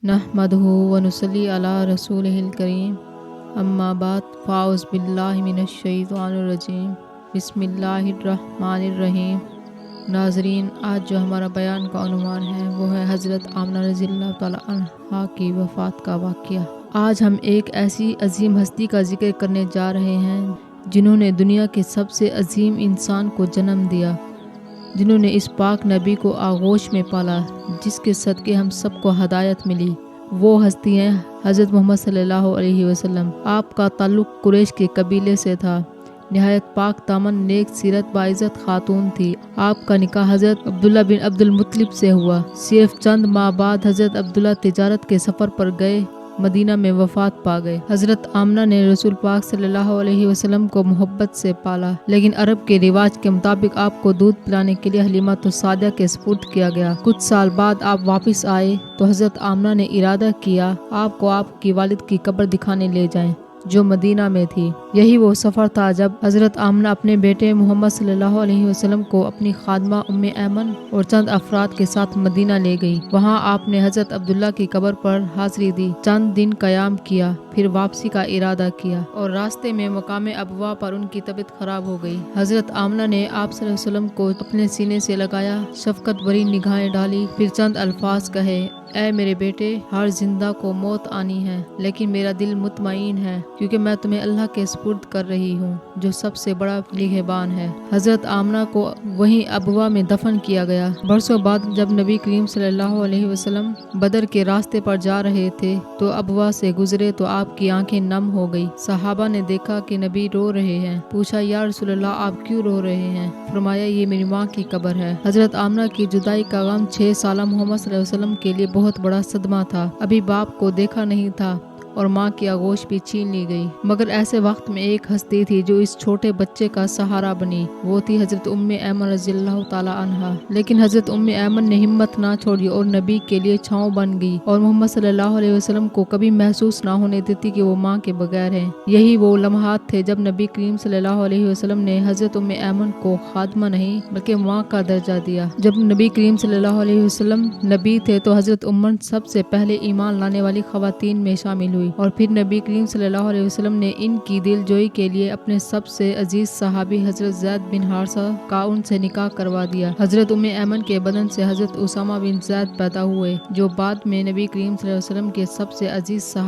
نحمدہ ونصلی علی رسولہ الکریم اما بعد فاعوذ باللہ من الشیطان الرجیم بسم اللہ الرحمن الرحیم۔ ناظرین، آج جو ہمارا بیان کا عنوان ہے وہ ہے حضرت آمنہ رضی اللہ تعالیٰ عنہا کی وفات کا واقعہ۔ آج ہم ایک ایسی عظیم ہستی کا ذکر کرنے جا رہے ہیں جنہوں نے دنیا کے سب سے عظیم انسان کو جنم دیا، جنہوں نے اس پاک نبی کو آغوش میں پالا جس کے صدقے ہم سب کو ہدایت ملی۔ وہ ہستی ہیں حضرت محمد صلی اللہ علیہ وسلم۔ آپ کا تعلق قریش کے قبیلے سے تھا۔ نہایت پاک دامن نیک سیرت باعزت خاتون تھی۔ آپ کا نکاح حضرت عبداللہ بن عبد المطلب سے ہوا۔ صرف چند ماہ بعد حضرت عبداللہ تجارت کے سفر پر گئے مدینہ میں وفات پا گئے۔ حضرت آمنہ نے رسول پاک صلی اللہ علیہ وسلم کو محبت سے پالا، لیکن عرب کے رواج کے مطابق آپ کو دودھ پلانے کے لیے حلیمۃ السعدیہ کے سپرد کیا گیا۔ کچھ سال بعد آپ واپس آئے تو حضرت آمنہ نے ارادہ کیا آپ کو آپ کی والد کی قبر دکھانے لے جائیں جو مدینہ میں تھی۔ یہی وہ سفر تھا جب حضرت آمنہ اپنے بیٹے محمد صلی اللہ علیہ وسلم کو اپنی خادمہ ام ایمن اور چند افراد کے ساتھ مدینہ لے گئی۔ وہاں آپ نے حضرت عبداللہ کی قبر پر حاضری دی، چند دن قیام کیا، پھر واپسی کا ارادہ کیا اور راستے میں مقام ابوا پر ان کی طبیعت خراب ہو گئی۔ حضرت آمنہ نے آپ صلی اللہ علیہ وسلم کو اپنے سینے سے لگایا، شفقت بھری نگاہیں ڈالی، پھر چند الفاظ کہے: اے میرے بیٹے، ہر زندہ کو موت آنی ہے، لیکن میرا دل مطمئن ہے کیونکہ میں تمہیں اللہ کے سپرد کر رہی ہوں جو سب سے بڑا نگہبان ہے۔ حضرت آمنہ کو وہیں ابوا میں دفن کیا گیا۔ برسوں بعد جب نبی کریم صلی اللہ علیہ وسلم بدر کے راستے پر جا رہے تھے تو ابوا سے گزرے تو آپ کی آنکھیں نم ہو گئی۔ صحابہ نے دیکھا کہ نبی رو رہے ہیں۔ پوچھا: یا رسول اللہ، آپ کیوں رو رہے ہیں؟ فرمایا: یہ میری ماں کی قبر ہے۔ حضرت آمنہ کی جدائی کا غم 6 سالہ محمد صلی اللہ علیہ وسلم کے لیے بہت بڑا صدمہ تھا۔ ابھی باپ کو دیکھا نہیں تھا اور ماں کی آغوش بھی چھین لی گئی، مگر ایسے وقت میں ایک ہستی تھی جو اس چھوٹے بچے کا سہارا بنی۔ وہ تھی حضرت ام ایمن رضی اللہ تعالیٰ عنہا۔ لیکن حضرت ام ایمن نے ہمت نہ چھوڑی اور نبی کے لیے چھاؤں بن گئی اور محمد صلی اللہ علیہ وسلم کو کبھی محسوس نہ ہونے دیتی کہ وہ ماں کے بغیر ہیں۔ یہی وہ لمحات تھے جب نبی کریم صلی اللہ علیہ وسلم نے حضرت ام ایمن کو خادمہ نہیں بلکہ ماں کا درجہ دیا۔ جب نبی کریم صلی اللہ علیہ وسلم نبی تھے تو حضرت ام سب سے پہلے ایمان لانے والی خواتین میں شامل ہوئی اور پھر نبی کریم صلی اللہ علیہ وسلم نے ان کی دل جوئی کے لیے اپنے سب سے عزیز صحابی حضرت زید بن حارثہ کا ان سے نکاح کروا دیا۔ حضرت ام ایمن کے بدن سے حضرت اسامہ بن زید پیدا ہوئے جو بعد میں نبی کریم صلی اللہ علیہ وسلم کے سب سے عزیز صحابی